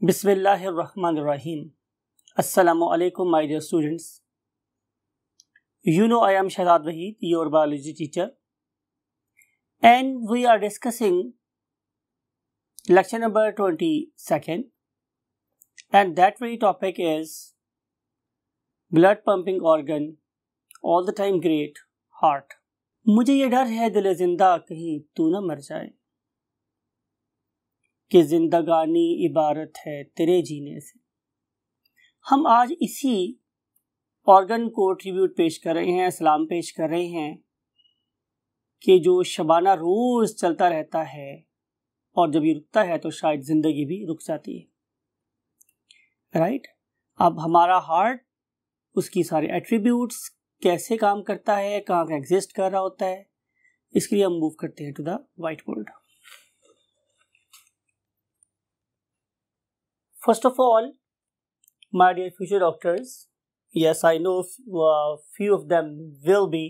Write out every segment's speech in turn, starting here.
Bismillahirrahmanirrahim. Assalamu alaikum, my dear students. You know I am Shahzad Waheed, your biology teacher, and we are discussing lecture number 22nd, and that very topic is blood pumping organ, all the time great, heart. मुझे ये डर है दिल जिंदा कहीं तू न मर जाए कि जिंदगानी इबारत है तेरे जीने से। हम आज इसी ऑर्गन को ट्रिब्यूट पेश कर रहे हैं, सलाम पेश कर रहे हैं कि जो शबाना रोज चलता रहता है और जब ये रुकता है तो शायद जिंदगी भी रुक जाती है। राइट? अब हमारा हार्ट, उसकी सारे एट्रीब्यूट्स, कैसे काम करता है, कहाँ का एग्जिस्ट कर रहा होता है, इसके लिए हम मूव करते हैं to the white board. First of all, my dear future doctors, yes, I know few of them will be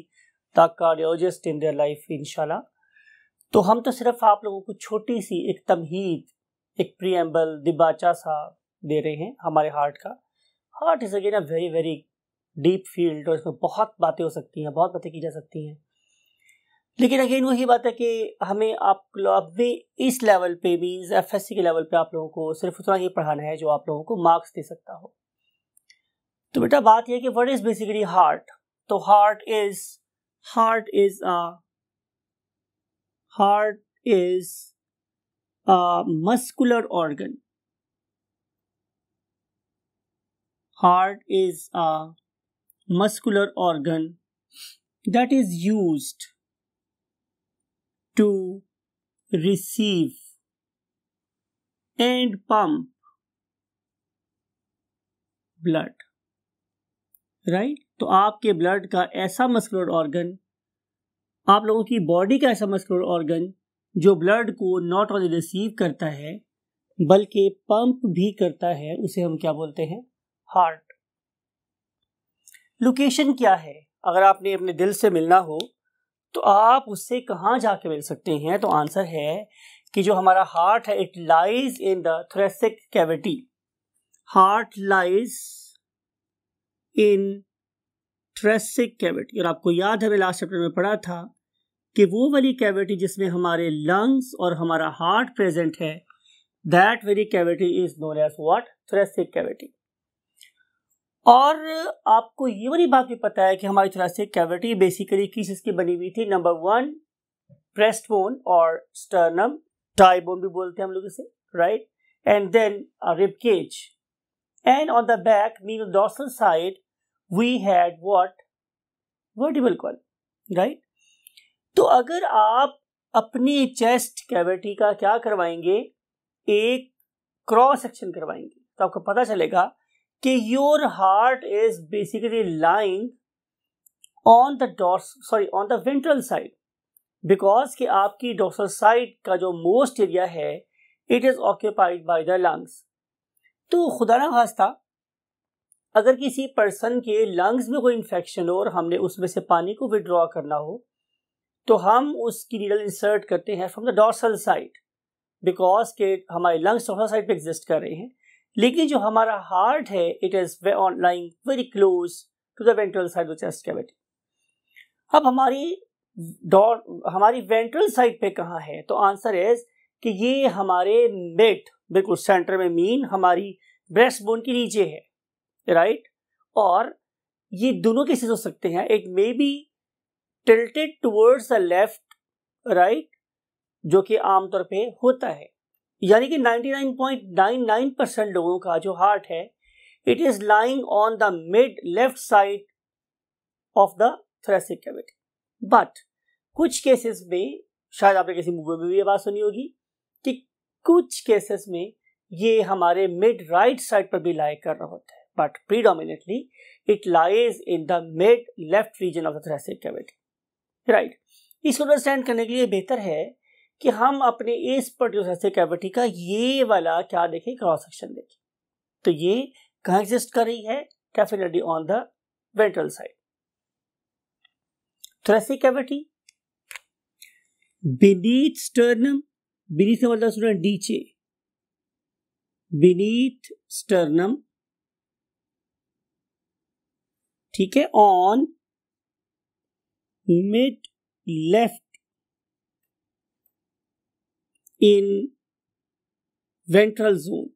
the cardiologist in their life, inshallah. तो हम तो सिर्फ आप लोगों को छोटी सी एक तमहीद, एक प्रीएम्बल, दिबाचा सा दे रहे हैं हमारे हार्ट का। Heart is again a very very deep field और इसमें बहुत बातें हो सकती हैं, बहुत बातें की जा सकती हैं। लेकिन अगेन वही बात है कि हमें आप लोग इस लेवल पे मींस एफएससी के लेवल पे आप लोगों को सिर्फ उतना ही पढ़ाना है जो आप लोगों को मार्क्स दे सकता हो। तो बेटा बात यह है कि व्हाट इज बेसिकली हार्ट। तो heart is muscular organ. Heart is a muscular organ that is used to receive and pump blood, right? तो आपके ब्लड का ऐसा मस्कुलर ऑर्गन, आप लोगों की बॉडी का ऐसा मस्कुलर ऑर्गन जो ब्लड को नॉट ओनली रिसीव करता है बल्कि पंप भी करता है, उसे हम क्या बोलते हैं? हार्ट। लोकेशन क्या है? अगर आपने अपने दिल से मिलना हो तो आप उससे कहाँ जाके मिल सकते हैं? तो आंसर है कि जो हमारा हार्ट है, it lies in the thoracic cavity. Heart lies in thoracic cavity. और आपको याद है, मैं लास्ट चैप्टर में पढ़ा था कि वो वाली कैविटी जिसमें हमारे लंग्स और हमारा हार्ट प्रेजेंट है, that very cavity is known as what? Thoracic cavity. और आपको ये वाली बात भी पता है कि हमारी थोरेसिक कैविटी बेसिकली किस चीज की बनी हुई थी? नंबर 1, ब्रेस्ट बोन और स्टर्नम, टाई बोन भी बोलते हैं हम लोग इसे, right? And then rib cage, and on the back mean dorsal side we had what? Vertebral column, right? तो अगर आप अपनी चेस्ट कैविटी का क्या करवाएंगे? एक क्रॉस सेक्शन करवाएंगे तो आपको पता चलेगा कि your heart is basically lying on the ventral side, because कि आपकी डॉर्सल साइड का जो मोस्ट एरिया है it is occupied by the lungs. तो खुदा ना खास्ता अगर किसी पर्सन के लंग्स में कोई इन्फेक्शन हो और हमने उसमें से पानी को विड्रॉ करना हो तो हम उसकी नीडल इंसर्ट करते हैं from the dorsal side, because के हमारे लंग्स डॉर्सल साइड पे एग्जिस्ट कर रहे हैं। लेकिन जो हमारा हार्ट है it is lying very close to the ventral side of chest cavity. अब हमारी वेंट्रल साइड पे कहाँ है? तो आंसर इज कि ये हमारे मिड, बिल्कुल सेंटर में, मीन हमारी ब्रेस्ट बोन के नीचे है, राइट? और ये दोनों केसेस हो सकते हैं, it may be tilted towards the left, right, जो कि आमतौर पे होता है। यानी कि 99.99% लोगों का जो हार्ट है it is lying on the mid left side of the thoracic cavity. But कुछ केसेस में, शायद आपने किसी मूवी में भी ये बात सुनी होगी कि कुछ केसेस में ये हमारे मिड राइट साइड पर भी लाई कर रहा होता है, but predominantly it lies in the mid left region of the thoracic cavity, right? इसको अंडरस्टैंड करने के लिए बेहतर है कि हम अपने इस पर्टिकुलर कैविटी का ये वाला क्या देखें? क्रॉस सेक्शन देखें। तो ये कहाँ एग्जिस्ट कर रही है? Definitely on the ventral side. Thoracic cavity beneath sternum, beneath का मतलब सुना नीचे, बीनीथ स्टर्नम, ठीक है, on mid left in ventral zone.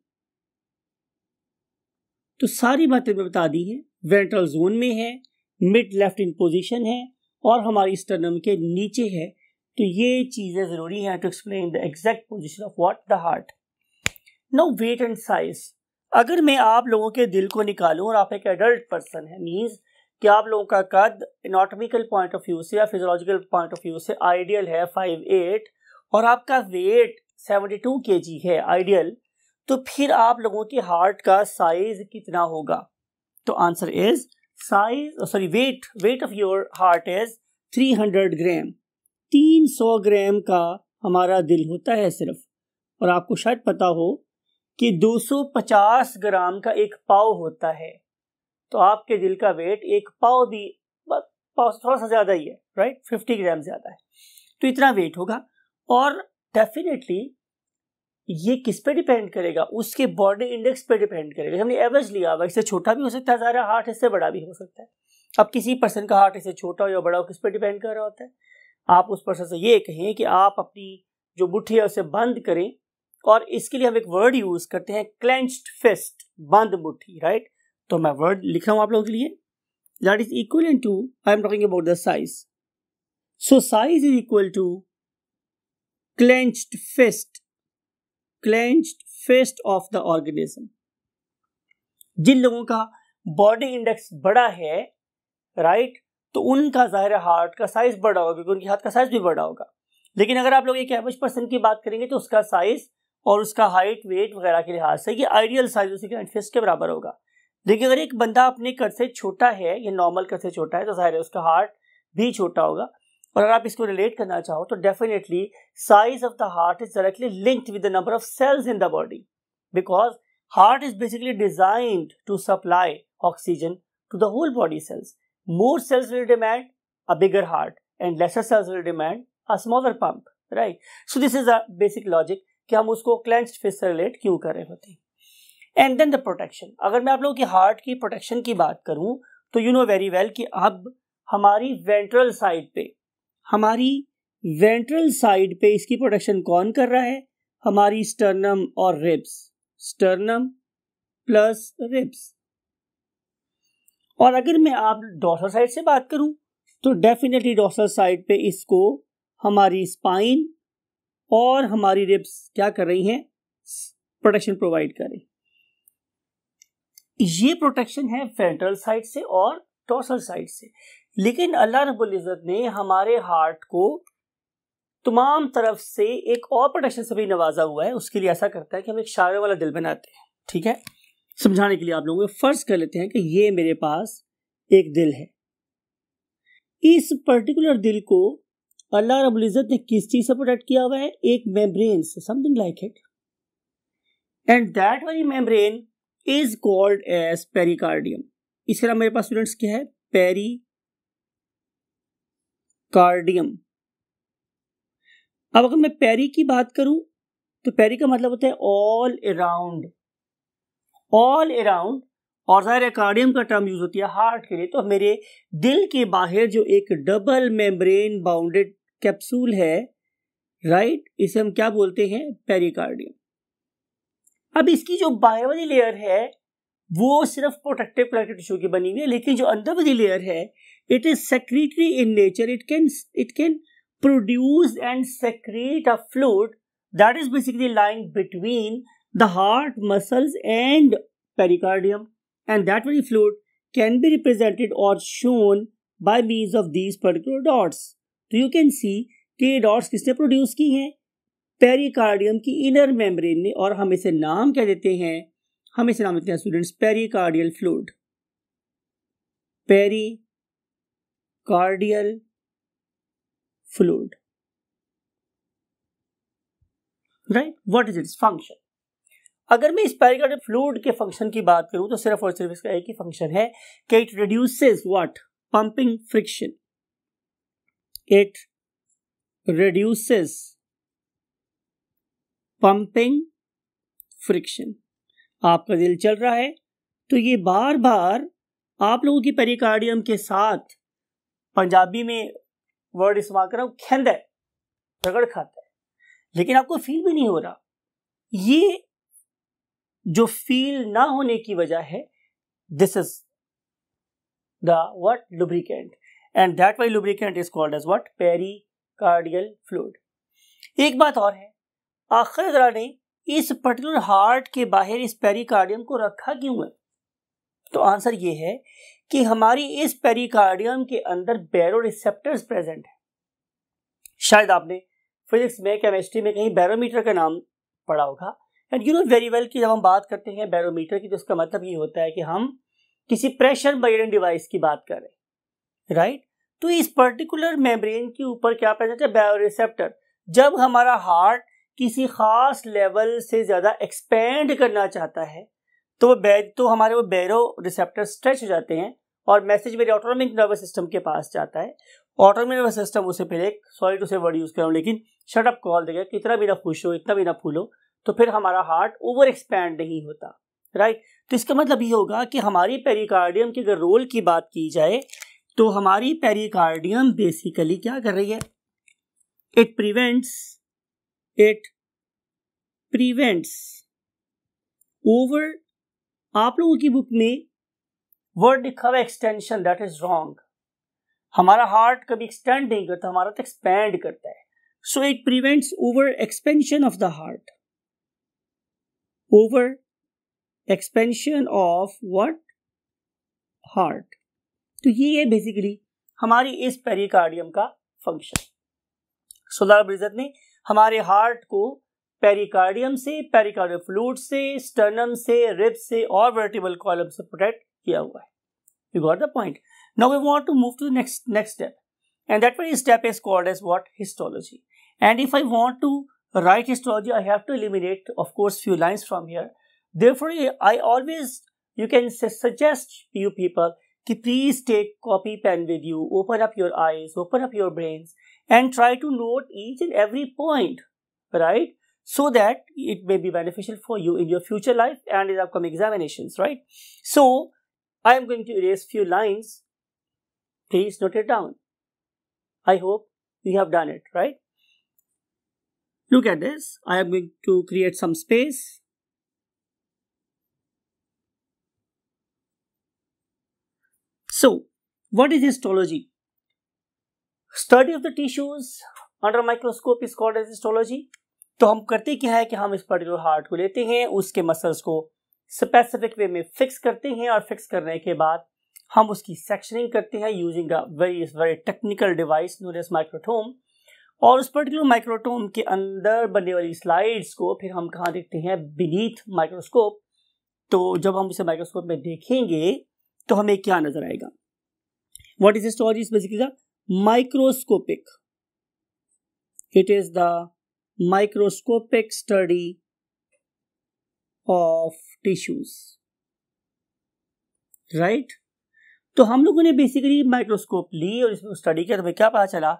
तो सारी बातें मैं बता दी हैं, वेंट्रल जोन में है, मिड लेफ्ट इन पोजीशन है और हमारी स्टर्नम के नीचे है। तो ये चीजें जरूरी हैं to explain the exact position of what the heart. Now weight and size. अगर मैं आप लोगों के दिल को निकालूं और आप एक एडल्ट पर्सन है, मींस कि आप लोगों का कद एनाटॉमिकल पॉइंट ऑफ व्यू से या फिजियोलॉजिकल पॉइंट ऑफ व्यू से आइडियल है 5'8" और आपका वेट 72 kg है आइडियल, तो फिर आप लोगों के हार्ट का साइज कितना होगा? तो answer is weight of your heart is 300 ग्राम। 300 ग्राम का हमारा दिल होता है सिर्फ, और आपको शायद पता हो कि 250 ग्राम का एक पाव होता है। तो आपके दिल का वेट एक पाव भी, पाव से थोड़ा सा ज्यादा ही है, राइट, 50 ग्राम ज्यादा है। तो इतना वेट होगा और डेफिनेटली ये किस पे डिपेंड करेगा? उसके बॉडी इंडेक्स पे डिपेंड करेगा। हमने एवरेज लिया हुआ, इससे छोटा भी हो सकता है ज़ाहिर, हार्ट इससे बड़ा भी हो सकता है। अब किसी पर्सन का हार्ट इससे छोटा हो या बड़ा हो, किस पे डिपेंड कर रहा होता है? आप उस पर्सन से ये कहें कि आप अपनी जो मुट्ठी है उसे बंद करें, और इसके लिए हम एक वर्ड यूज करते हैं क्लेंच्ड फिस्ट, बंद मुट्ठी, राइट। तो मैं वर्ड लिख रहा हूं आप लोगों के लिए, that is equal to, I am talking about the size. So size is equal to clenched fist of the organism. जिन लोगों का बॉडी इंडेक्स बड़ा है, राइट, तो उनका जाहिर हार्ट का साइज बड़ा होगा क्योंकि उनके हाथ का साइज भी बड़ा होगा। लेकिन अगर आप लोग एक एवरेज पर्सन की बात करेंगे तो उसका साइज और उसका हाइट वेट वगैरह के लिहाज से ये आइडियल साइज उसी के फिस्ट के बराबर होगा। देखिए अगर एक बंदा अपने कद से छोटा है, ये नॉर्मल कद से छोटा है, तो जाहिर है उसका हार्ट भी छोटा होगा। और अगर आप इसको रिलेट करना चाहो तो definitely size of the heart is directly linked with the number of cells in the body, because heart is basically designed to supply oxygen to the whole body cells. More cells will demand a bigger heart and lesser cells will demand a smaller pump, right? So this is a basic logic कि हम उसको clenched fist से relate क्यों कर रहे होते हैं। And then the protection, अगर मैं आप लोगों की हार्ट की प्रोटेक्शन की बात करूं तो you know very well कि अब हमारी वेंट्रल साइड पे इसकी प्रोटेक्शन कौन कर रहा है? हमारी स्टर्नम और रिब्स, स्टर्नम प्लस रिब्स। और अगर मैं आप डॉर्सल साइड से बात करूं तो डेफिनेटली डॉर्सल साइड पे इसको हमारी स्पाइन और हमारी रिब्स क्या कर रही हैं? प्रोटेक्शन प्रोवाइड कर रही। ये प्रोटेक्शन है वेंट्रल साइड से और डॉर्सल साइड से। लेकिन अल्लाह रब्बुल इज्जत ने हमारे हार्ट को तमाम तरफ से एक और प्रोटेक्शन से भी नवाजा हुआ है। उसके लिए ऐसा करता है कि हम एक इशारे वाला दिल बनाते हैं, ठीक है। समझाने के लिए आप लोगों को फर्ज कर लेते हैं कि ये मेरे पास एक दिल है। इस पर्टिकुलर दिल को अल्लाह रब्बुल इज्जत ने किस चीज से प्रोटेक्ट किया हुआ है? एक मेम्ब्रेन से, something like it, and that very membrane is called as pericardium. इसके अलावा मेरे पास स्टूडेंट्स क्या है? पेरिकार्डियम। अब अगर मैं पेरी की बात करूं तो पेरी का मतलब होता है ऑल अराउंड, और ज़ाहिर कार्डियम का टर्म यूज होती है हार्ट के लिए। तो मेरे दिल के बाहर जो एक डबल मेम्ब्रेन बाउंडेड कैप्सूल है, राइट, इसे हम क्या बोलते हैं? पेरिकार्डियम। अब इसकी जो बाहर वाली लेयर है वो सिर्फ प्रोटेक्टिव कनेक्टिव टिश्यू की बनी हुई है, लेकिन जो अंदर वाली लेयर है it is secretary in nature. It can produce and secret a fluid that is basically lying between the heart muscles and pericardium, and that very fluid can be represented or shown by means of these particular dots. तो you can see कि ये dots किसने produce की हैं? Pericardium की inner membrane ने। और हम इसे नाम क्या देते हैं? हम इसे नाम देते हैं students pericardial fluid. Pericardial fluid, right. What is its function? अगर मैं इस पेरिकार्डियल फ्लूइड के फंक्शन की बात करूं तो सिर्फ और सिर्फ इसका एक ही फंक्शन है कि it reduces what? Pumping friction. It reduces pumping friction. आपका दिल चल रहा है तो ये बार बार आप लोगों की पेरिकार्डियम के साथ, पंजाबी में वर्ड इस्तेमाल कर रहा हूं, खेंदा है, रगड़ खाता है, लेकिन आपको फील भी नहीं हो रहा। ये जो फील ना होने की वजह है, this is the what lubricant, and that why lubricant is called as what pericardial fluid. एक बात और है, आखिर जरा ने इस पर्टिकुलर हार्ट के बाहर इस पेरिकार्डियम को रखा क्यों है? तो आंसर ये है कि हमारी इस पेरिकार्डियम के अंदर बैरोरिसेप्टर्स प्रेजेंट है। शायद आपने फिजिक्स में, केमिस्ट्री में कहीं बैरोमीटर का नाम पढ़ा होगा, and you know very well कि जब हम बात करते हैं बैरोमीटर की तो उसका मतलब ये होता है कि हम किसी प्रेशर मेजरिंग डिवाइस की बात कर रहे हैं, राइट? तो इस पर्टिकुलर मेम्ब्रेन के ऊपर क्या प्रेजेंट है? बैरोरिसेप्टर। जब हमारा हार्ट किसी खास लेवल से ज्यादा एक्सपेंड करना चाहता है तो हमारे वो बैरो रिसेप्टर स्ट्रेच हो जाते हैं और मैसेज मेरे ऑटोनॉमिक नर्वस सिस्टम के पास जाता है। ऑटोनॉमिक नर्वस सिस्टम उसे फिर एक, सॉरी टू से वर्ड यूज कर रहा हूं, लेकिन शट अप कॉल देगा कि इतना भी ना खुश हो, इतना भी ना फूलो, तो फिर हमारा हार्ट ओवर एक्सपैंड नहीं होता, राइट? तो इसका मतलब ये होगा कि हमारी पेरिकार्डियम के अगर रोल की बात की जाए तो हमारी पेरिकार्डियम बेसिकली क्या कर रही है? इट प्रिवेंट्स ओवर, आप लोगों की बुक में वर्ड लिखा हुआ एक्सटेंशन, दैट इज रॉन्ग। हमारा हार्ट कभी एक्सटेंड नहीं करता, हमारा तो एक्सपैंड करता है। So it prevents over expansion of the heart, over expansion of what? Heart. तो ये है बेसिकली हमारी इस पेरिकार्डियम का फंक्शन। खुदा रब्बुल इज्जत ने हमारे हार्ट को पेरिकार्डियम से, पेरिकार्डियल फ्लूइड से, स्टर्नम से, रिब्स से और वर्टिब्रल कॉलम से प्रोटेक्ट किया हुआ है। You got the point? Now we want to move to the next step, and that very step is called as what? Histology. And if I want to write histology, I have to eliminate, of course, few lines from here. Therefore, I always, you can suggest you people कि please take copy pen with you, open up your eyes, open up your brains, and try to note each and every point, right? So that it may be beneficial for you in your future life and in upcoming examinations, right? So, I am going to erase few lines. Please note it down. I hope you have done it, right? Look at this. I am going to create some space. So, what is histology? Study of the tissues under a microscope is called as histology. तो हम करते क्या है कि हम इस particular heart को लेते हैं, उसके मसल्स को स्पेसिफिक वे में फिक्स करते हैं और फिक्स करने के बाद हम उसकी सेक्शनिंग करते हैं using a very technical device known as microtome. और उस पर्टिकुलर माइक्रोटोम के अंदर बनने वाली स्लाइड्स को फिर हम कहाँ देखते हैं? Beneath microscope. तो जब हम उसे माइक्रोस्कोप में देखेंगे तो हमें क्या नजर आएगा? What is histology? Is basically the microscopic, it is the microscopic study of tissues, right? तो हम लोगों ने बेसिकली माइक्रोस्कोप ली और इसमें स्टडी किया तो हमें क्या पता चला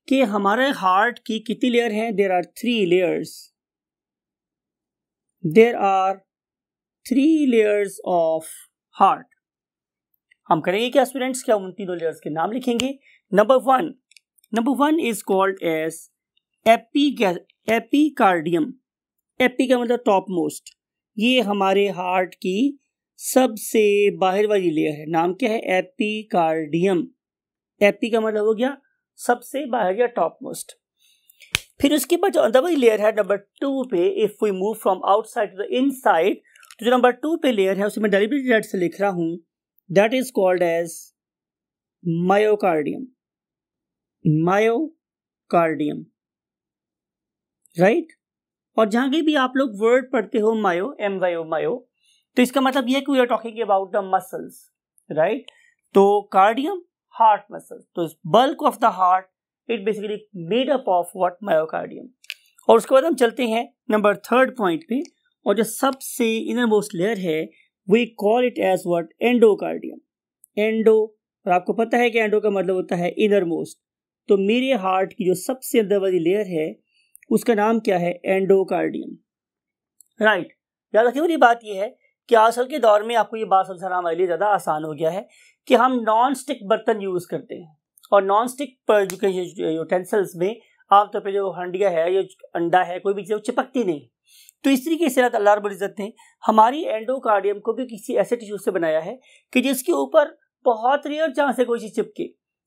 कि हमारे हार्ट की कितनी लेयर हैं? There are 3 layers. There are 3 layers of heart. हम करेंगे क्या स्टूडेंट्स? क्या उन तीनों लेयर्स के नाम लिखेंगे। Number one is called as epicardium. Epi का मतलब टॉप मोस्ट, ये हमारे हार्ट की सबसे बाहर वाली लेयर है। नाम क्या है? एपिकार्डियम। एपी का मतलब हो गया सबसे बाहर या टॉप मोस्ट। फिर उसके बाद जो अंदर वाली लेयर है नंबर 2 पे, if we move from outside to the inside, तो जो नंबर 2 पे लेयर है उसे मैं डेलिबरेटली रेड से लिख रहा हूं, that is called as myocardium. Myocardium, right? और जहां कहीं भी आप लोग वर्ड पढ़ते हो मायो, MYO, मायो, तो इसका मतलब यह है कि we are talking about the muscles, right? तो कार्डियम, हार्ट मसल, तो bulk of the heart it basically made up of what? Myocardium. और उसके बाद हम चलते हैं नंबर 3 पॉइंट पे, और जो सबसे इनर मोस्ट लेयर है we call it as what? Endocardium. Endo, और आपको पता है कि एंडो का मतलब होता है इनर मोस्ट। तो मेरे हार्ट की जो सबसे अंदर वाली लेयर है उसका नाम क्या है? Endocardium, right? याद रखिए मेरी बात यह है कि आजकल के दौर में आपको ये बात समझना हमारे लिए ज़्यादा आसान हो गया है कि हम नॉन स्टिक बर्तन यूज़ करते हैं, और नॉन स्टिक पर जो यूटेंसिल्स में आमतौर पर जो हंडिया है या अंडा है कोई भी चीज़ चिपकती नहीं। तो इस तरीके से अल्लाह रब्बुल इज़्ज़त ने हमारी एंडोकार्डियम को भी किसी ऐसे टिश्यू से बनाया है कि जिसके ऊपर बहुत रेयर चांस है कोई चीज़ चिपके।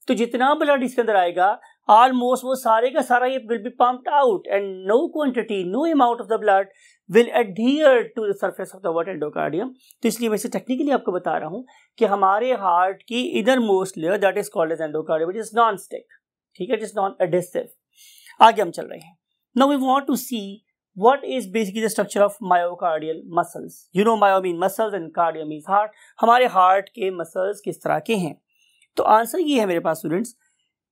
तो जितना ब्लड इसके अंदर आएगा ऑलमोस्ट वो सारे का सारा ये will be pumped out, and no quantity, no amount of the blood will adhere to the surface of the what endocardium. तो इसलिए मैं इसे टेक्निकली आपको बता रहा हूँ कि हमारे हार्ट की इधर most layer that is called as endocardium, it is non stick, ठीक है, इट इज नॉन एडेसिव। आगे हम चल रहे हैं। Now we want to see what is basically the structure of myocardial muscles. You know, myo mean muscles and cardia means heart. हमारे heart के muscles किस तरह के हैं? तो आंसर ये है मेरे पास स्टूडेंट्स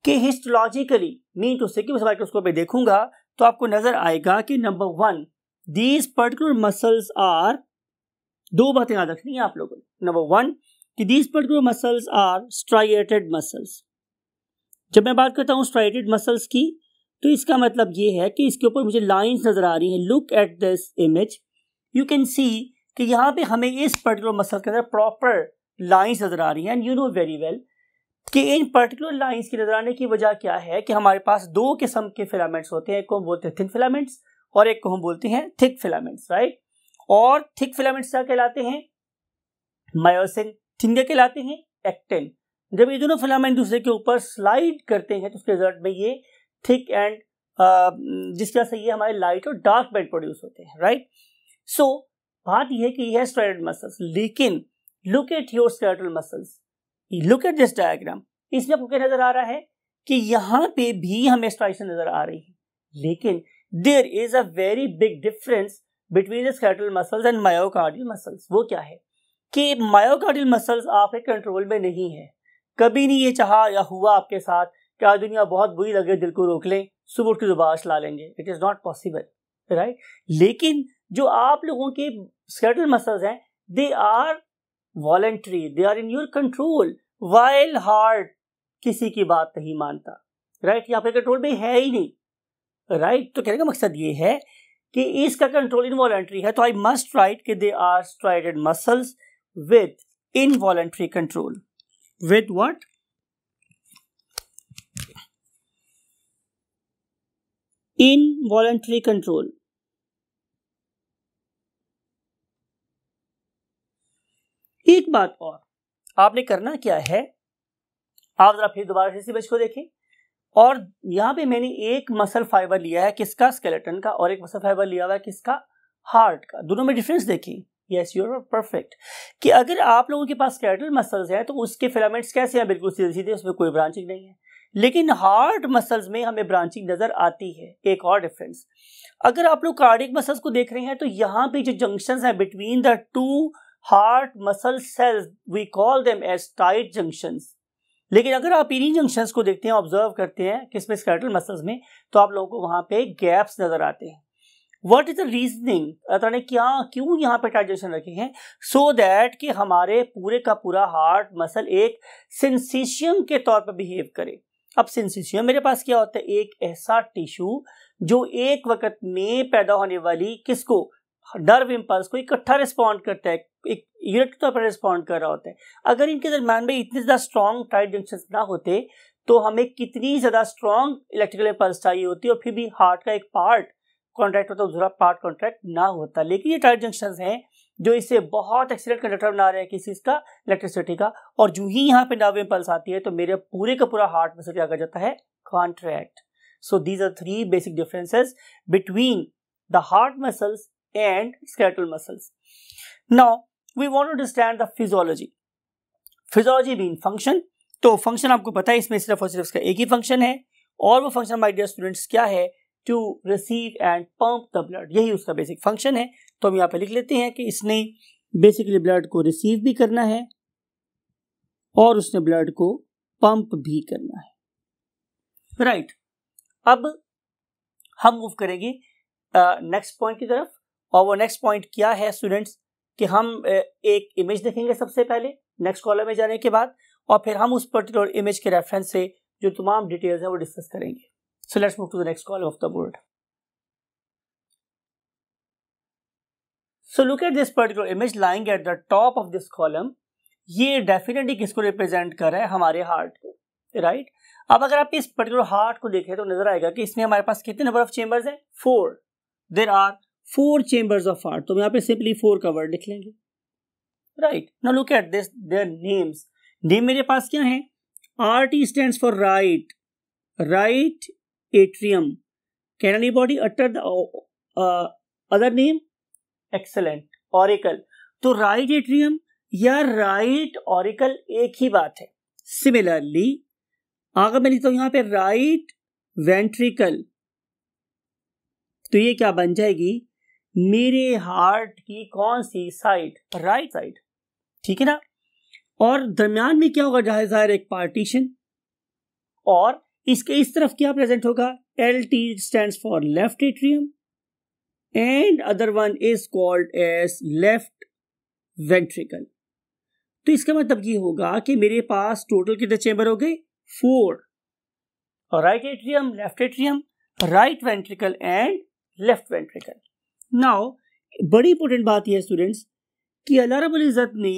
कि हिस्टोलॉजिकली मीन टू से कि उस माइक्रोस्कोप पे देखूंगा तो आपको नजर आएगा कि number 1 these particular muscles are, दो बातें याद रखनी है आप लोगों ने। नंबर 1 कि these particular muscles are striated muscles। जब मैं बात करता हूँ striated muscles की तो इसका मतलब ये है कि इसके ऊपर मुझे लाइंस नजर आ रही हैं। Look at this image, you can see कि यहाँ पे हमें इस पर्टिकुलर मसल के अंदर प्रॉपर लाइंस नजर आ रही हैं। And you know very well कि इन पर्टिकुलर लाइंस की नजर आने की वजह क्या है कि हमारे पास दो किस्म के फिलामेंट्स होते हैं, एक को हम बोलते हैं थिन फिलामेंट्स और एक को हम बोलते हैं थिक फिलामेंट्स, राइट। और थिक फिलामेंट्स क्या कहलाते हैं? मायोसिन। थिन क्या कहलाते हैं? एक्टिन। जब ये दोनों फिलामेंट दूसरे के ऊपर स्लाइड करते हैं तो उसके रिजल्ट में ये थिक एंड जिस तरह से ये हमारे लाइट और डार्क बेड प्रोड्यूस होते हैं, राइट। सो बात यह है कि ये है स्ट्राइडेड मसल्स, लेकिन look at your skeletal muscles, look at this diagram. इसमें आपको क्या नजर आ रहा है कि यहाँ पे भी हमें स्ट्राइशन नजर आ रही है, लेकिन there is a very big difference between the skeletal muscles and myocardial muscles. वो क्या है कि मायोकार्डियल मसल्स आपके कंट्रोल में नहीं है। कभी नहीं ये चाहा या हुआ आपके साथ कि आज दुनिया बहुत बुरी लगे, दिल को रोक लें, सुबह उठ के जुबान चला लेंगे, it is not possible, right. लेकिन जो आप लोगों के स्केलेटल मसल्स हैं they are voluntary, they are in your control, while heart किसी की बात नहीं मानता, राइट। यहाँ पे कंट्रोल में है ही नहीं, राइट। तो कहने का मकसद ये है कि इसका कंट्रोल इनवॉलेंट्री है, तो आई मस्ट राइट कि they are striated muscles with involuntary control. With what? Involuntary control. एक बात और, आपने करना क्या है, आप जरा फिर दोबारा इस इमेज को देखें, और यहां पे मैंने एक मसल फाइबर लिया है किसका? स्केलेटन का, और एक मसल फाइबर लिया हुआ है किसका? हार्ट का। दोनों में डिफरेंस देखिए। यस, यू आर परफेक्ट कि अगर आप लोगों के पास स्केलेटल मसल्स हैं तो उसके फिलामेंट्स कैसे हैं? बिल्कुल सीधे सीधे, उसमें कोई ब्रांचिंग नहीं है। लेकिन हार्ट मसल्स में हमें ब्रांचिंग नजर आती है। एक और डिफरेंस, अगर आप लोग कार्डियक मसल्स को देख रहे हैं तो यहाँ पे जो जंक्शंस हैं between the two heart muscle cells we call them as tight junctions. लेकिन अगर आप इन्हीं जंक्शंस को देखते हैं, ऑब्जर्व करते हैं किसमें? स्केलेटल मसल्स में, तो आप लोगों को वहां पे गैप्स नजर आते हैं। What is the reasoning? अल्लाह ने क्यों यहाँ पे टाइट जंक्शन रखे हैं? सो दैट कि हमारे पूरे का पूरा हार्ट मसल एक सिंसिशियम के तौर पर बिहेव करे। अब सिंसिशियम मेरे पास क्या होता है? एक ऐसा टिश्यू जो एक वक्त में पैदा होने वाली किसको? नर्व इंपल्स को इकट्ठा रिस्पॉन्ड करता है, एक यूनिट के तौर पर रिस्पॉन्ड कर रहा होता है। अगर इनके दरम्यान में इतने ज्यादा स्ट्रॉन्ग टाइट जंक्शन ना होते तो हमें कितनी ज्यादा स्ट्रॉन्ग इलेक्ट्रिकल इंपल्स चाहिए होती और फिर भी हार्ट का एक पार्ट कॉन्ट्रैक्ट होता, दूसरा पार्ट कॉन्ट्रैक्ट ना होता। लेकिन ये टाइट जंक्शंस हैं जो इसे बहुत एक्सीलेंट कंडक्टर बना रहे हैं किसी का? इलेक्ट्रिसिटी का। और जो ही यहाँ पे नर्व इंपल्स आती है तो मेरे पूरे का पूरा हार्ट मसल क्या कर जाता है? Contract. So these are 3 basic differences between the heart muscles and skeletal muscles. Now we want to understand the physiology. Physiology mean function. तो फंक्शन आपको पता है, इसमें सिर्फ और सिर्फ इसका एक ही फंक्शन है, और वो फंक्शन माय डियर स्टूडेंट्स क्या है? To receive and pump the blood, यही उसका बेसिक फंक्शन है। तो हम यहाँ पे लिख लेते हैं कि इसने बेसिकली ब्लड को रिसीव भी करना है और उसने ब्लड को पंप भी करना है, राइट। अब हम मूव करेंगे नेक्स्ट पॉइंट की तरफ, और वो नेक्स्ट पॉइंट क्या है स्टूडेंट्स कि हम एक इमेज देखेंगे सबसे पहले नेक्स्ट कॉलम में जाने के बाद, और फिर हम उस पर्टिकुलर इमेज के रेफरेंस से जो तमाम डिटेल्स है वो डिस्कस करेंगे। So let's move to the next column of the board. So look at this particular image lying at the top of this column. ये डेफिनेटली किसको रिप्रेजेंट कर रहा है? हमारे हार्ट को, राइट। अब अगर आप इस पर्टिकुलर हार्ट को देखें तो नजर आएगा कि इसमें हमारे पास कितने नंबर ऑफ चेंबर्स हैं? 4। There are 4 chambers of heart. तो यहाँ पे सिंपली 4 का वर्ड लिख लेंगे, right. Now look at this, their names. Name मेरे पास क्या है? RT stands for right, right atrium. Can anybody utter the other name? Excellent, auricle. तो राइट एट्रियम या राइट ऑरिकल एक ही बात है। सिमिलरली अगर मैं लिखता हूं यहां पे राइट वेंट्रिकल, तो ये क्या बन जाएगी? मेरे हार्ट की कौन सी साइड? राइट साइड, ठीक है ना। और दरमियान में क्या होगा? जाहिर एक पार्टीशन। और इसके इस तरफ क्या प्रेजेंट होगा? LT stands for left atrium and other one is called as left ventricle. तो इसका मतलब ये होगा कि मेरे पास टोटल कितने चेंबर हो गए? 4। और right atrium, left atrium, right ventricle and left ventricle. Now बड़ी इंपॉर्टेंट बात यह है स्टूडेंट्स कि अल्लाह रब्बुल इज्जत ने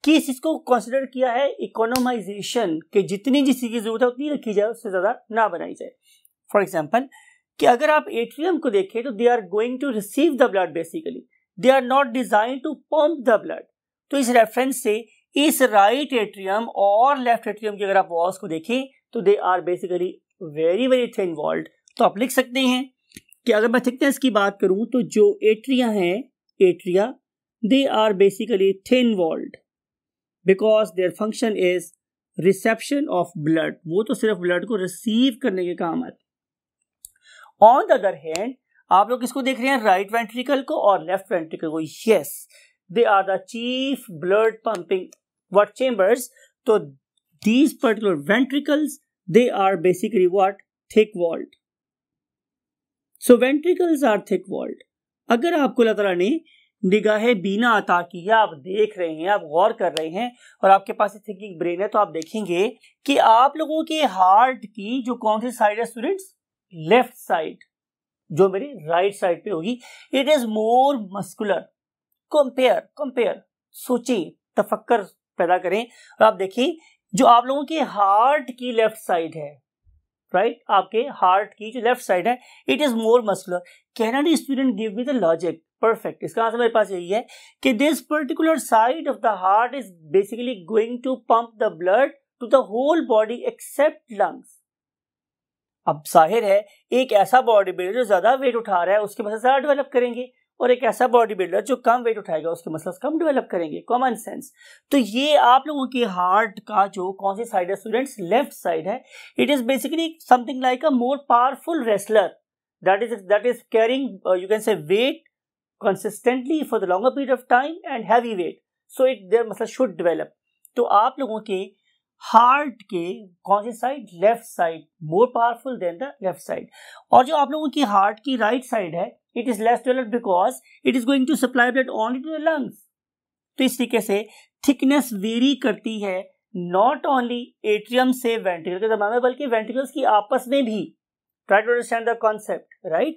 किस इसको कंसिडर किया है? इकोनोमाइजेशन, कि जितनी जिस चीज की जरूरत है उतनी रखी जाए, उससे ज्यादा ना बनाई जाए। फॉर एग्जाम्पल कि अगर आप एट्रियम को देखें तो they are going to receive the blood, basically they are not design to pump the blood. तो इस रेफरेंस से इस राइट एट्रियम और लेफ्ट एट्रियम की अगर आप वॉल्स को देखें तो they are basically very very thin walled. तो आप लिख सकते हैं कि अगर मैं थिकनेस की बात करूं तो जो एट्रिया हैं, atria, they are basically thin walled because their function is reception of blood. वो तो सिर्फ ब्लड को रिसीव करने के काम आते। ऑन द अदर हैंड आप लोग किसको देख रहे हैं? राइट वेंट्रिकल को और लेफ्ट वेंट्रिकल को। Yes, they are the chief blood pumping what chambers. So these particular ventricles, they are basically what? Thick walled. So ventricles are thick walled. अगर आपको अल्लाह ताला ने निगाहे बीना अता की है, आप देख रहे हैं, आप गौर कर रहे हैं और आपके पास थिंकिंग ब्रेन है, तो आप देखेंगे कि आप लोगों के हार्ट की जो कौन सी साइड है स्टूडेंट्स? लेफ्ट साइड, जो मेरी राइट साइड पे होगी। It is more muscular. Compare सोचिए, तफक्कर पैदा करें और आप देखिए जो आप लोगों के हार्ट की लेफ्ट साइड है, राइट, आपके हार्ट की जो लेफ्ट साइड है, it is more muscular. Can any student give me the logic? Perfect. इसका आंसर मेरे पास यही है कि this particular side of the heart is basically going to pump the blood to the whole body except lungs. अब जाहिर है एक ऐसा बॉडी बिल्डर जो ज्यादा वेट उठा रहा है उसके मसल्स ज्यादा डेवलप करेंगे और एक ऐसा बॉडी बिल्डर जो कम वेट उठाएगा उसके मसल्स कम डेवलप करेंगे। Common sense. तो ये आप लोगों के हार्ट का जो कौन सी साइड है स्टूडेंट्स? लेफ्ट साइड है। It is basically something like a more powerful wrestler that is carrying you can say weight consistently for the longer period of time and heavy weight, so their muscles should develop. तो आप लोगों के heart के कौन सी side? Left side, more powerful than the left side. और जो आप लोगों की हार्ट की राइट साइड है, it is less developed because it is going to supply blood only to the lungs. तो इस तरीके से थिकनेस वेरी करती है नॉट ओनली एट्रियम से वेंट्रिकल के दरम्यान में, बल्कि वेंट्रिकल्स की आपस में भी। Try to understand the concept, right.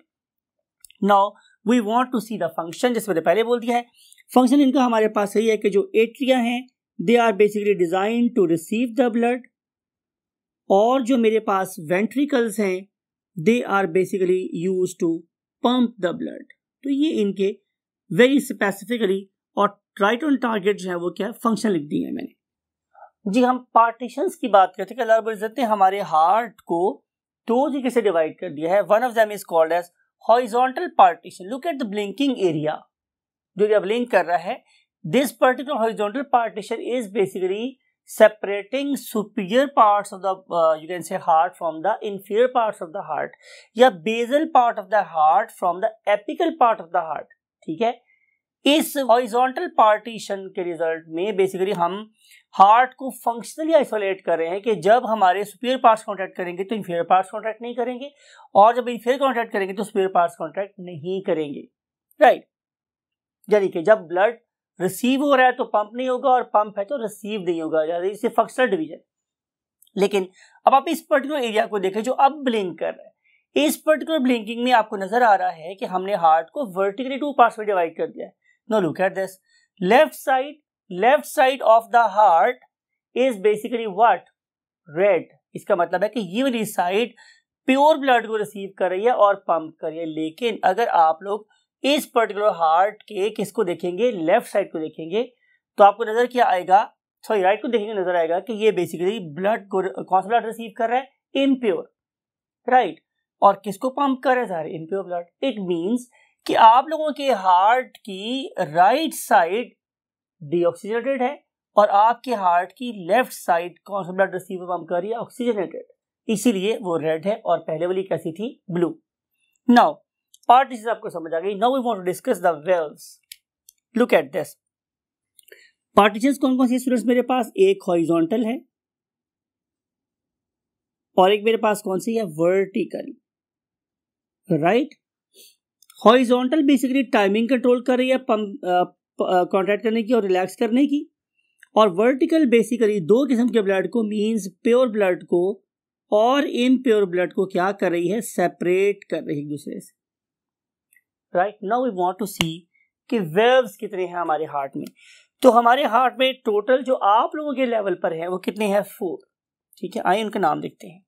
Now we want to see the function, जैसे मैंने पहले बोल दिया है। फंक्शन इनका हमारे पास यही है कि जो एट्रिया हैं they are basically design to receive the blood, और जो मेरे पास वेंट्रिकल्स हैं they are basically use to pump the blood. तो ये इनके वेरी स्पेसिफिकली और राइट ऑन टारगेट जो है वो क्या फंक्शन लिख दी है मैंने। जी हम पार्टीशंस की बात करते हैं कि अल्लाह रब्बुल इज्जत ने हमारे हार्ट को 2 तरीके से डिवाइड कर दिया है। One of them is called as horizontal partition. Look at the blinking area जो ये ब्लिंक कर रहा है। This particular horizontal partition is basically separating superior parts of the you can say heart from the inferior parts of the heart, या basal part of the heart from the apical part of the heart। ठीक है, इस horizontal partition के result में basically हम heart को functionally isolate कर रहे हैं कि जब हमारे सुपीरियर पार्ट्स कॉन्ट्रैक्ट करेंगे तो इंफीरियर पार्ट्स कॉन्ट्रैक्ट नहीं करेंगे, और जब इंफीरियर कॉन्ट्रैक्ट करेंगे तो सुपीरियर पार्ट्स कॉन्ट्रैक्ट नहीं करेंगे, राइट। यानी कि जब ब्लड रिसीव हो रहा है तो पंप नहीं होगा और पंप है तो रिसीव नहीं होगा, इसे फंक्शनल डिवीजन। लेकिन अब आप इस पर्टिकुलर एरिया को देखें जो अब ब्लिंक कर रहा है। इस पर्टिकुलर ब्लिंकिंग में आपको नजर आ रहा है कि हमने हार्ट को वर्टिकली 2 पार्ट्स में डिवाइड कर दिया है। Now look at this, left side of the heart is basically what, red. इसका मतलब है कि ये वाली साइड प्योर ब्लड को रिसीव कर रही है और पंप कर रही है। लेकिन अगर आप लोग इस पर्टिकुलर हार्ट के किसको देखेंगे, लेफ्ट साइड को देखेंगे, तो आपको नजर क्या आएगा, सॉरी राइट को देखेंगे, नजर आएगा कि ये बेसिकली ब्लड को, कौन सा ब्लड रिसीव कर रहा है, इम्प्योर, राइट। और किसको पंप कर रहा है, इम्प्योर ब्लड। इट मींस कि आप लोगों के हार्ट की राइट साइड डीऑक्सीजनेटेड है और आपके हार्ट की लेफ्ट साइड कौन सा ब्लड रिसीव पंप कर रही है, ऑक्सीजनेटेड, इसीलिए वो रेड है और पहले वाली कैसी थी, ब्लू। नाउ पार्टीशन आपको समझ आ गई। Now we want to discuss the valves. Look at this, partitions कौन कौन सी स्टूडेंट्स मेरे पास, एक हॉरिजॉन्टल है और एक मेरे पास कौन सी है, vertical, right. Horizontal basically timing control कर रही है, पंप कॉन्ट्रैक्ट करने की और रिलैक्स करने की, और वर्टिकल बेसिकली 2 किस्म के ब्लड को, मींस प्योर ब्लड को और इम्प्योर ब्लड को क्या कर रही है, सेपरेट कर रही है एक दूसरे से, right. Now we want to see कि वेव्स कितने हैं हमारे हार्ट में। तो हमारे हार्ट में टोटल जो आप लोगों के लेवल पर है वो कितने हैं, 4, ठीक है। आइए उनका नाम देखते हैं।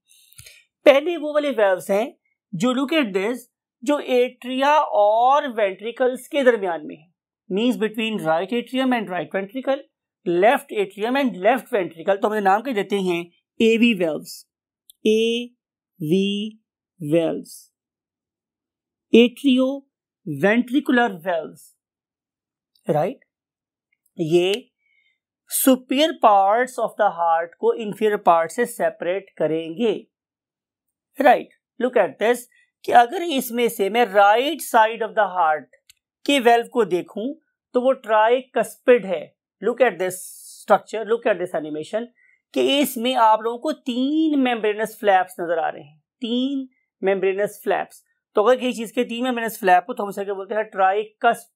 पहले वो वाले वेव्स हैं जो, लुक एट दिस, जो एट्रिया और वेंट्रिकल्स के दरमियान में है, means between right atrium and right ventricle, left atrium and left ventricle. तो हम नाम के देते हैं AV valves, AV valves, atrioventricular valves, right. ये superior parts of the heart को इंफीरियर पार्ट से सेपरेट करेंगे, राइट। लुक एट दिस, कि अगर इसमें से मैं right side of the heart के वेल्व को देखूं तो वो ट्राइकस्पिड है। Look at this structure, look at this animation, कि इसमें आप लोगों को 3 मेम्ब्रेनस फ्लैप्स नजर आ रहे हैं, 3 मेम्ब्रेनस फ्लैप्स। तो अगर किसी चीज के 3 मेम्ब्रेनस फ्लैप हो तो हम उसे क्या बोलते हैं, ट्राइकस्प,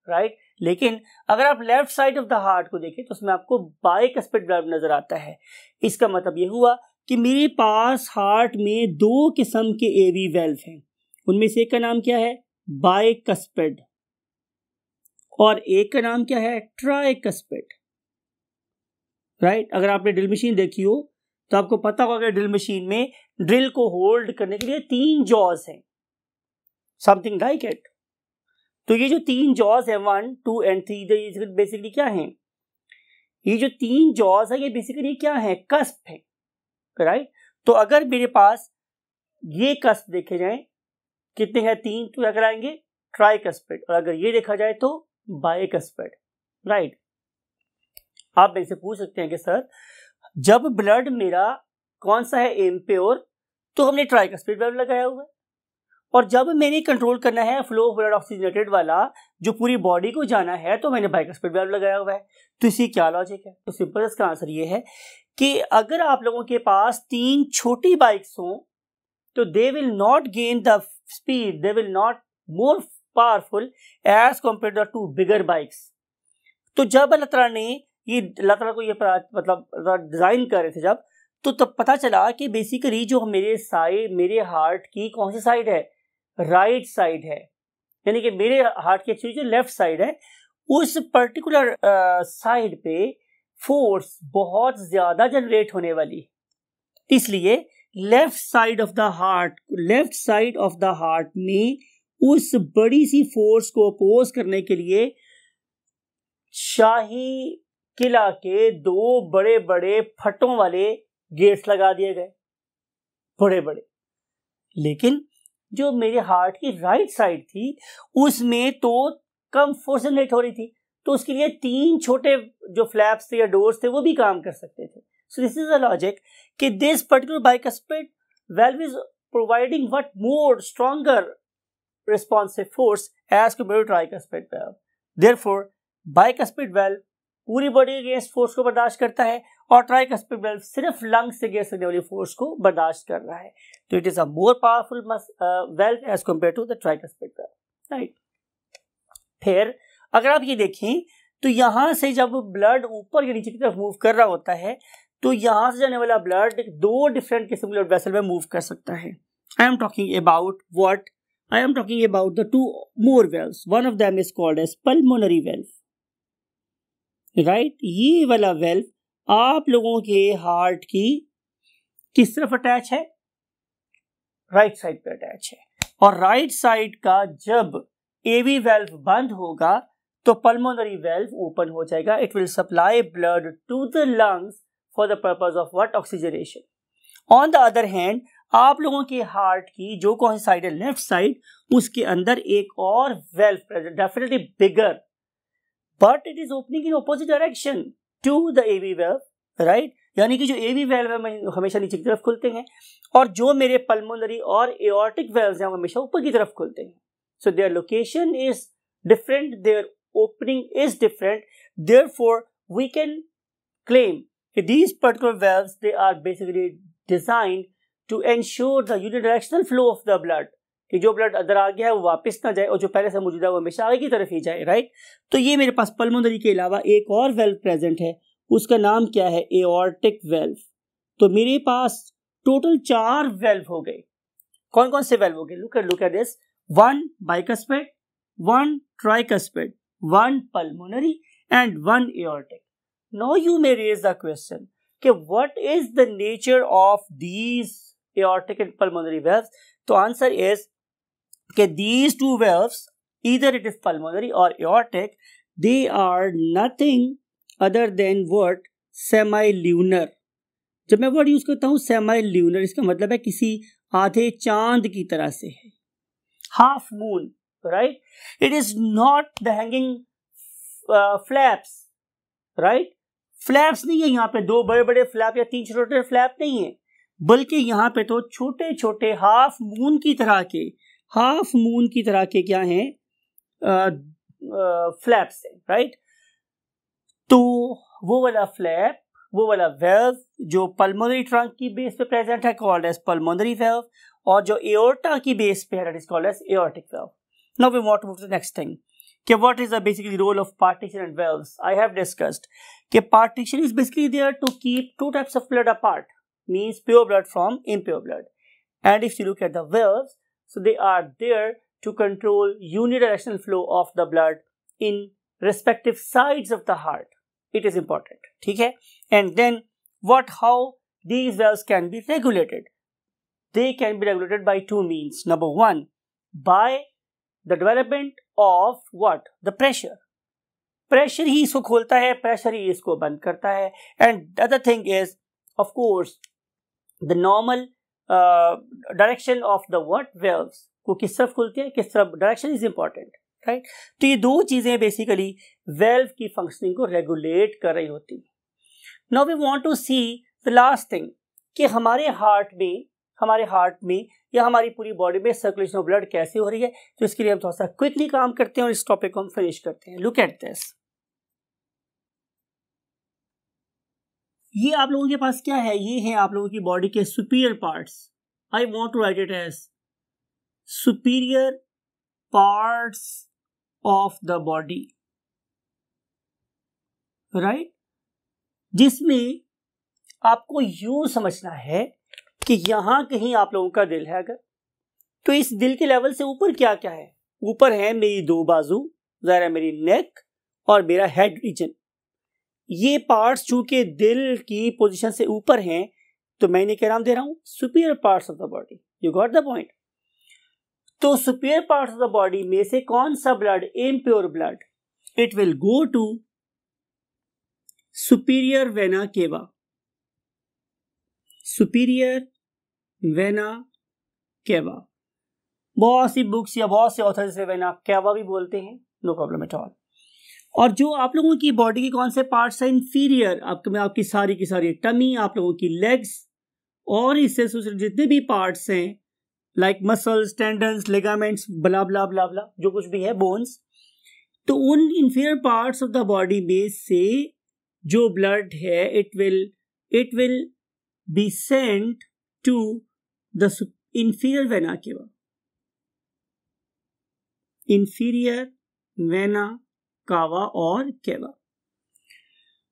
राइट। लेकिन अगर आप left side of the heart को देखें तो उसमें आपको बाइकस्पिड वेल्व नजर आता है। इसका मतलब ये हुआ कि मेरे पास हार्ट में 2 किस्म के एवी वेल्व हैं, उनमें से एक का नाम क्या है, बाइकस्पिड, और एक का नाम क्या है, ट्राइकस्पिड, राइट। अगर आपने ड्रिल मशीन देखी हो तो आपको पता होगा कि ड्रिल मशीन में ड्रिल को होल्ड करने के लिए 3 जॉज हैं, समथिंग लाइक इट। तो ये जो 3 जॉज है, 1, 2 एंड 3, बेसिकली क्या है, ये जो 3 जॉज है ये बेसिकली क्या है, कस्प है, राइट। तो अगर मेरे पास ये कस्प देखे जाए कितने हैं, 3, तो क्या कराएंगे, ट्राइकस्पिड, और अगर ये देखा जाए तो बाइकस्पिड, राइट। आप मेरे से पूछ सकते हैं कि सर जब ब्लड मेरा कौन सा है, इम्प्योर, तो हमने ट्राइकस्पिड वेल्व लगाया हुआ है, और जब मैंने कंट्रोल करना है फ्लो ऑफ ब्लड ऑक्सीजनेटेड वाला जो पूरी बॉडी को जाना है तो मैंने बाइकस्पिड वेल्व लगाया हुआ है। तो इसी क्या लॉजिक है, तो सिंपल इसका आंसर ये है कि अगर आप लोगों के पास 3 छोटी बाइक्स हों तो they will not gain the speed, they will not more powerful as compare to 2 bigger bikes. तो जब अल्लाह ताला ने ये, अल्लाह ताला को ये मतलब डिजाइन कर रहे थे जब, तो तब पता चला कि बेसिकली जो मेरे हार्ट की कौन सी साइड है, राइट साइड है, यानी कि मेरे हार्ट की एक्चुअली जो लेफ्ट साइड है उस पर्टिकुलर साइड पे फोर्स बहुत ज्यादा जनरेट होने वाली, इसलिए left side of the heart में उस बड़ी सी फोर्स को अपोज करने के लिए शाही किला के 2 बड़े बड़े फटों वाले गेट्स लगा दिए गए, बड़े बड़े। लेकिन जो मेरे हार्ट की राइट साइड थी उसमें तो कम फोर्स जनरेट हो रही थी, तो उसके लिए 3 छोटे जो फ्लैप्स थे या डोर्स थे वो भी काम कर सकते थे। So this is a logic कि this particular bicuspid valve is providing what more stronger responsive force as compared to tricuspid valve. Therefore, bicuspid valve पूरी बॉडी अगेंस्ट फोर्स को बर्दाश्त करता है और ट्राइकस्पिड वेल्व सिर्फ लंग्स से अगेंस्ट करने वाली फोर्स को बर्दाश्त कर रहा है। तो it is a more powerful valve as compare to the tricuspid valve, right. फिर अगर आप ये देखें तो यहां से जब ब्लड ऊपर या नीचे की तरफ मूव कर रहा होता है तो यहां से जाने वाला ब्लड 2 डिफरेंट किस्म के ब्लड वेसल में मूव कर सकता है। I am talking about what? I am talking about the two more valves. One of them is called as pulmonary valve. Right? ये वाला valve आप लोगों के हार्ट की किस तरफ अटैच है? राइट साइड पे अटैच है, और राइट साइड का जब AV valve बंद होगा तो pulmonary valve ओपन हो जाएगा. It will supply blood to the lungs for the purpose of what? Oxygenation. On the other hand, आप लोगों के हार्ट की जो कौन सी साइड है? Left side. उसके अंदर एक और valve present, definitely bigger, but it is opening in opposite direction to the AV valve, right? यानी कि जो AV valve है हमेशा नीचे की तरफ खुलते हैं, और जो मेरे pulmonary और aortic valves हैं हमेशा ऊपर की तरफ खुलते हैं. So their location is different, their opening is different. Therefore, we can claim that these particular valves, they are basically designed to ensure the unidirectional flow of the blood. कि जो blood अंदर आ गया है वो वापस ना जाए, और जो पहले से मौजूद है वो हमेशा आगे की तरफ ही जाए. राइट? तो ये मेरे पास पल्मोनरी के अलावा एक और वेल्व प्रेजेंट है, उसका नाम क्या है? Aortic valve. तो मेरे पास टोटल 4 वेल्व हो गए. कौन कौन से वेल्व हो गए? Look at this. 1 bicuspid, 1 tricuspid, 1 pulmonary and 1 aortic. Now you may raise the question, कि what is the nature of these aortic and pulmonary valves? तो answer is कि these two valves, either it is pulmonary or aortic, they are nothing other than what? Semilunar. जब मैं word use करता हूं semilunar, इसका मतलब है किसी आधे चांद की तरह से है. Half moon, right? It is not the hanging flaps, right? Flaps नहीं है यहाँ पे, 2 बड़े बड़े फ्लैप या 3 छोटे छोटे फ्लैप नहीं है, बल्कि यहाँ पे तो छोटे छोटे हाफ मून की तरह के क्या हैं? फ्लैप्स हैं. राइट? तो वो वाला फ्लैप, वो वाला वेल्व जो पल्मोनरी ट्रंक की बेस पे प्रेजेंट है, कॉल्ड एज पल्मोनरी वेल्व, और जो एओर्टा की बेस पे है, that is called as aortic valve. Now we want to move to the next thing, कि what is the basically role of partition and valves. I have discussed कि partition is basically there to keep 2 types of blood apart, means pure blood from impure blood. And if you look at the valves, so they are there to control unidirectional flow of the blood in respective sides of the heart. It is important. ठीक है? And then how these valves can be regulated? They can be regulated by 2 means. Number 1, by the development of what? The pressure. Pressure ही इसको खोलता है, pressure ही इसको बंद करता है. And the other thing is, of course, the normal direction of the what? Valves. को किस तरफ खुलती है, किस तरफ, डायरेक्शन इज इंपॉर्टेंट. राइट? तो ये 2 चीजें बेसिकली वेल्व की फंक्शनिंग को रेगुलेट कर रही होती है. Now we want to see the last thing, कि हमारे हार्ट में या हमारी पूरी बॉडी में सर्कुलेशन ऑफ ब्लड कैसे हो रही है. तो इसके लिए हम थोड़ा सा क्विकली काम करते हैं और इस टॉपिक को हम फिनिश करते हैं. Look at this. ये आप लोगों के पास क्या है? ये है आप लोगों की बॉडी के superior parts. I want to write it as superior parts of the body. Right? जिसमें आपको यूं समझना है कि यहां कहीं आप लोगों का दिल है अगर, तो इस दिल के लेवल से ऊपर क्या क्या है? ऊपर है मेरी 2 बाजू, ज़रा मेरी नेक और मेरा हेड रीजन. ये पार्ट्स चूंकि दिल की पोजीशन से ऊपर हैं, तो मैं इन्हें क्या नाम दे रहा हूं? Superior parts of the body. You got the point? तो superior parts of the body में से कौन सा blood? Impure blood. It will go to superior vena cava. Superior vena cava. बहुत सी बुक्स या बहुत से ऑथर्स से वेना केवा भी बोलते हैं, नो प्रॉब्लम एट ऑल. और जो आप लोगों की बॉडी के कौन से पार्ट्स हैं? इंफीरियर. आपकी सारी की सारी टमी, आप लोगों की लेग्स, और इससे जितने भी पार्ट्स हैं, like muscles, tendons, ligaments, blah blah blah blah, जो कुछ भी है, बोन्स. तो उन inferior parts of the body में से जो ब्लड है, it will be sent to the inferior vena cava. Inferior vena cava और केवा.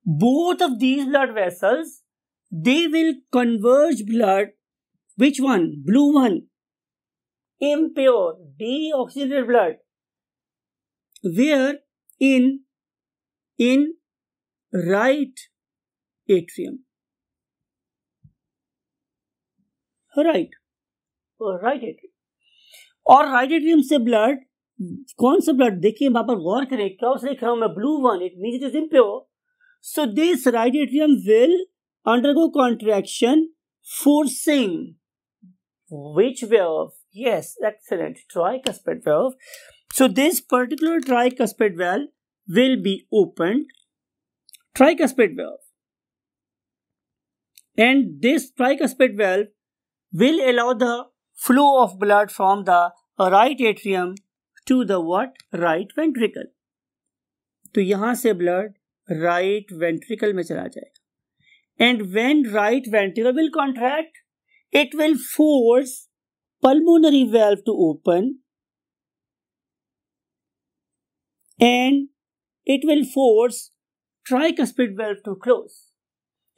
Both of these blood vessels, they will converge blood. Which one? Blue one. impure, deoxygenated blood. Where? In right atrium. Right atrium. और right atrium से blood, कौन सा blood देखिए वहां पर गौर करें, क्या उसे लिख रहा हूं मैं, blue one, it means it is impure. So this right atrium will undergo contraction forcing which valve? Yes, excellent, tricuspid valve. So this particular tricuspid valve will be opened, tricuspid valve, and this tricuspid valve will allow the flow of blood from the right atrium to the what? Right ventricle. तो यहां से blood right ventricle में चला जाएगा. And when right ventricle will contract, it will force pulmonary valve to open and it will force tricuspid valve to close.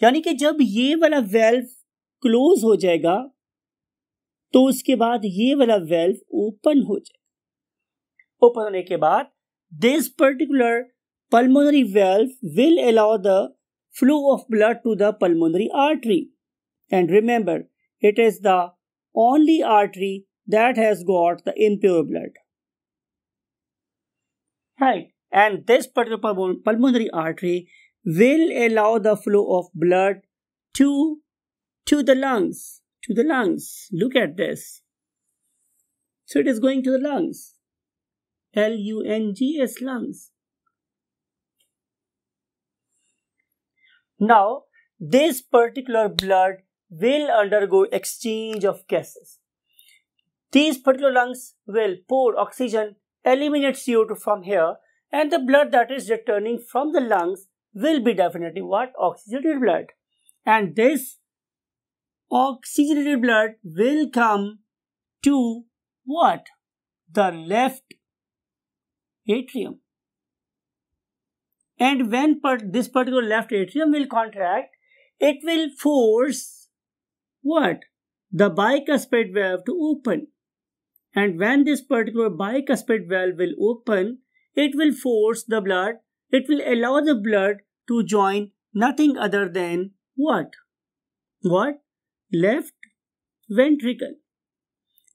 यानी कि जब ये वाला valve close हो जाएगा तो उसके बाद ये वाला valve open हो जाएगा. ओपन होने के बाद this particular pulmonary valve will allow the flow of blood to the pulmonary artery. And remember, it is the only artery that has got the impure blood. Right. And this particular pulmonary artery will allow the flow of blood to the lungs. To the lungs. Look at this. So it is going to the lungs. L-U-N-G-S, lungs. Now, this particular blood will undergo exchange of gases. These particular lungs will pour oxygen, eliminate CO2 from here, and the blood that is returning from the lungs will be definitely what? Oxygenated blood. And this oxygenated blood will come to what? The left atrium. And when this particular left atrium will contract, it will force what? The bicuspid valve to open. And when this particular bicuspid valve will open, it will force the blood, it will allow the blood to join nothing other than what? What? Left ventricle.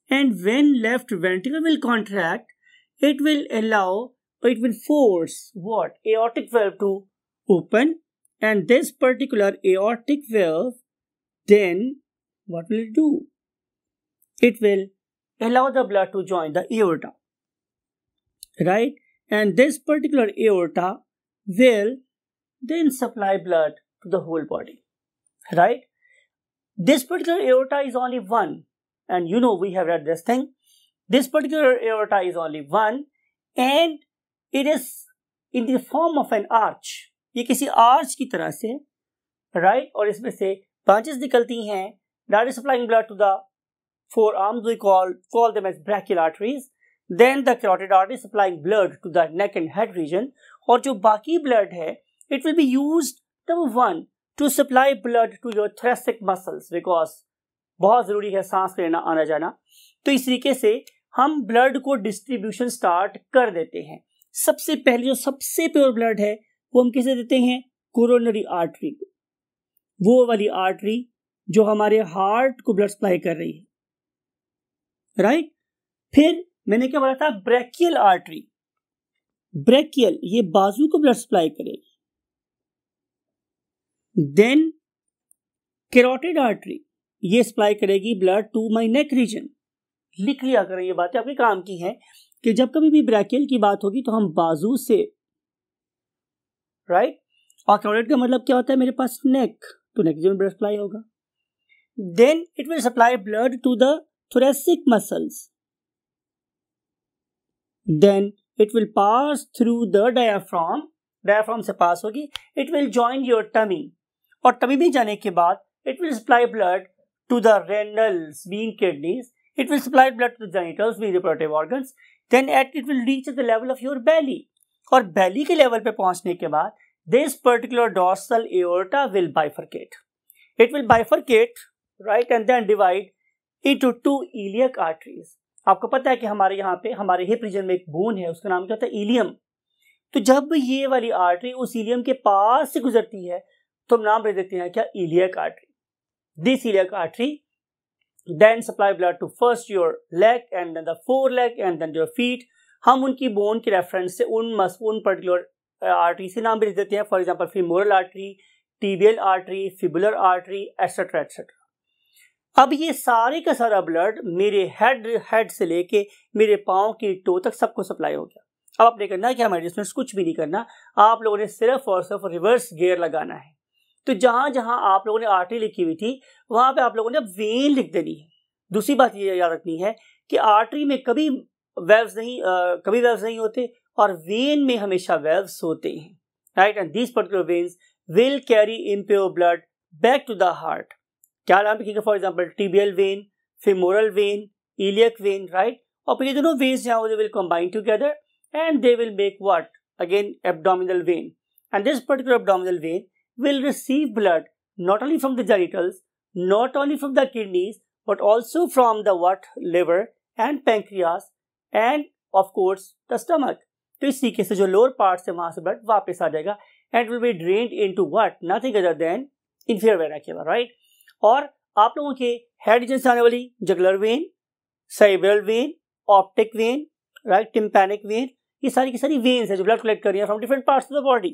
And when left ventricle will contract, it will force what? Aortic valve to open, and this particular aortic valve, then what will it do? It will allow the blood to join the aorta, right? And this particular aorta will then supply blood to the whole body, right? This particular aorta is only one, and you know we have read this thing. This particular aorta is only one, and it is in the form of an arch. ये किसी arch की तरह से, right? और इसमें से branches निकलती हैं, that is supplying blood to the forearms. We call them as brachial arteries. Then the carotid artery supplying blood to the neck and head region. और जो बाकी blood है, it will be used, number one, to supply blood to your thoracic muscles, because बहुत ज़रूरी है सांस लेना आना जाना. तो इस तरीके से हम ब्लड को डिस्ट्रीब्यूशन स्टार्ट कर देते हैं. सबसे पहले जो सबसे प्योर ब्लड है वो हम किसे देते हैं? कोरोनरी आर्टरी को. वो वाली आर्टरी जो हमारे हार्ट को ब्लड सप्लाई कर रही है, राइट? फिर मैंने क्या बोला था? Brachial artery. ब्रैकियल ये बाजू को ब्लड सप्लाई करेगी. देन कैरोटिड आर्टरी ये सप्लाई करेगी blood to my neck region. लिख लिया करें, ये बातें आपके काम की हैं कि जब कभी भी ब्रैकियल की बात होगी तो हम बाजू से, राइट? और कैरोटिड का मतलब क्या होता है? मेरे पास नेक, तो नेक रीजन ब्लड सप्लाई होगा. Then it will supply blood to the thoracic muscles. Then it will pass through the diaphragm. Diaphragm से पास होगी. It will join your tummy. और tummy में जाने के बाद it will supply blood to the renals, being kidneys. It will supply blood to the genitals, being reproductive organs. Then it will reach at the level of your belly. और belly के level पे पहुंचने के बाद this particular dorsal aorta will bifurcate. It will bifurcate, right, and then divide into two iliac arteries. आपको पता है कि हमारे यहाँ पे हमारे हिप रीजन में एक बोन है, उसका नाम क्या होता है, इलियम। तो जब ये वाली आर्टरी उस इलियम के पास से गुजरती है तो हम नाम दे देते हैं क्या, iliac artery. This iliac artery then supply blood to first your leg and then the fore leg and then your feet. हम उनकी बोन के रेफरेंस से उन पर्टिकुलर आर्टरी से नाम भी दे देते हैं, for example femoral artery, tibial artery, fibular artery, etcetera etcetera. अब ये सारे का सारा ब्लड मेरे हेड से लेके मेरे पाँव की टो तक सबको सप्लाई हो गया। अब आपने करना है क्या, मेडिसिन कुछ भी नहीं करना, आप लोगों ने सिर्फ और सिर्फ रिवर्स गियर लगाना है। तो जहां जहां आप लोगों ने आर्टरी लिखी हुई थी वहां पे आप लोगों ने वेन लिख देनी है। दूसरी बात ये याद रखनी है कि आर्टरी में कभी वेव्स नहीं होते और वेन में हमेशा वेव्स होते हैं, right. And these particular veins will carry impure blood back to the heart. क्या नाम लिखेंगे, for example tibial vein, femoral vein, iliac vein, right. और फिर ये दोनों वेन्स जहाँ they will combine together and they will make what, again abdominal vein, and this particular abdominal vein will receive blood not only from the genitals, not only from the kidneys, but also from the what, liver and pancreas and of course the stomach। तो इस तरीके से जो lower part से वहां से blood वापस आ जाएगा and will be drained into what, nothing other than inferior vena cava, right। और आप लोगों के हेड रीजन से आने वाली jugular vein, cerebral vein, optic vein, right, tympanic vein, ये सारी की सारी वेन्स है जो ब्लड कलेक्ट कर रही है from different parts of the body,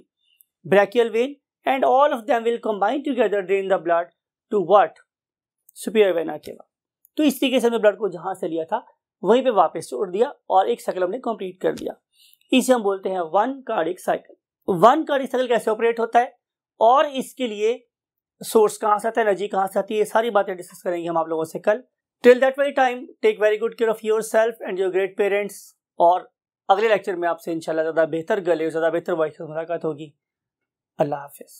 brachial vein, and all of them will combine together drain the blood to what, superior vena cava. तो इस तरीके से हमने ब्लड को जहां से लिया था वहीं पे वापस छोड़ दिया और एक साइकिल हमने कंप्लीट कर दिया। इसे हम बोलते हैं one cardiac cycle. One cardiac cycle कैसे ऑपरेट होता है और इसके लिए सोर्स कहां से आता है, एनर्जी कहां से आती है, ये सारी बातें डिस्कस करेंगे हम आप लोगों से कल। Till that very time take very good care of yourself and your great parents. और अगले लेक्चर में आपसे इंशाल्लाह ज़्यादा बेहतर गले, ज़्यादा बेहतर वॉइस से मुलाकात होगी। अल्लाह हाफिज़।